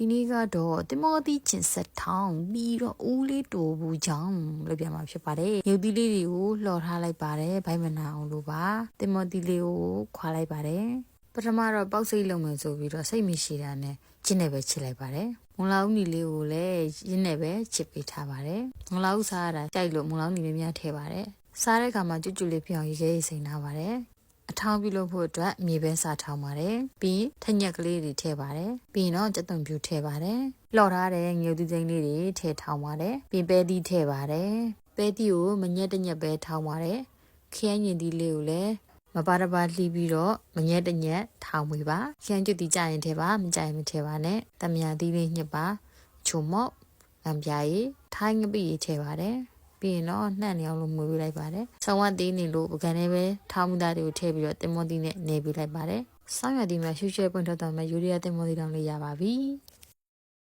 ဒီနေ့ကတော့တင်မောသီးကျင်ဆက်ထောင်းပြီးတော့ဦးလေးတိုဘူးကြောင်းလို့ပြန်မှာဖြစ်ပါတယ်။ရုပ်သီးလေးတွေကိုလှော်ထားလိုက်ပါတယ်။ဘိုင်းမနာအောင်လို့ပါ။တင်မောသီးလေးကိုခွာလိုက်ပါတယ်။ပထမတော့ပေါက်စိတ်လုံးမယ်ဆိုပြီးတော့စိတ်မရှိတာနဲ့ကျင်းနဲ့ပဲချစ်လိုက်ပါတယ်။မုံလာဦးနီလေးကိုလည်းရင်းနဲ့ပဲချစ်ပေးထားပါတယ်။မုံလာဦးစားရတာကြိုက်လို့မုံလာဦးနီလေးများထည့်ပါတယ်။စားတဲ့အခါမှာကျွတ်ကျွတ်လေးဖြစ်အောင်ရေခဲရေစိမ်ထားပါတယ်။အထောင်းပြုလုပ်ဖို့အတွက်မြေပဲစားထောင်းပါတယ်ပြီးထက်ညက်ကလေးတွေထည့်ပါတယ်ပြီးတော့ကြက်သွန်ပြူထည့်ပါတယ်လှော်ထားတဲ့ငရုတ်သီးစိမ်းလေးတွေထည့်ထောင်းပါတယ်ပြီးပဲသီးထည့်ပါတယ်ပဲသီးကိုမညက်တညက်ပဲထောင်းပါတယ်ခရမ်းညင်သီးလေးကိုလည်းမပါတပါလှီးပြီးတော့မညက်တညက်ထောင်းပေးပါခရမ်းကျွတ်သီးကြရင်ထည့်ပါမကြရင်မထည့်ပါနဲ့တမယာသီးလေးညှစ်ပါချုံမော့လမ်းပြားရီထိုင်းငပိထည့်ပါတယ်ပြီးရင်တော့နှံ့နေအောင်လို့မှုပေးလိုက်ပါတယ်။ဆောင်းဝတ်သေးနေလို့ပကံနဲ့ပဲထောင်းမှုသားတွေကိုထည့်ပြီးတော့တင်မောသီးနဲ့နေပေးလိုက်ပါတယ်။ဆောင်းရည်ဒီမှာရှုရှဲပွင့်ထွက်သွားမှယူရီးယားတင်မောသီးတောင်လေးရပါပြီ။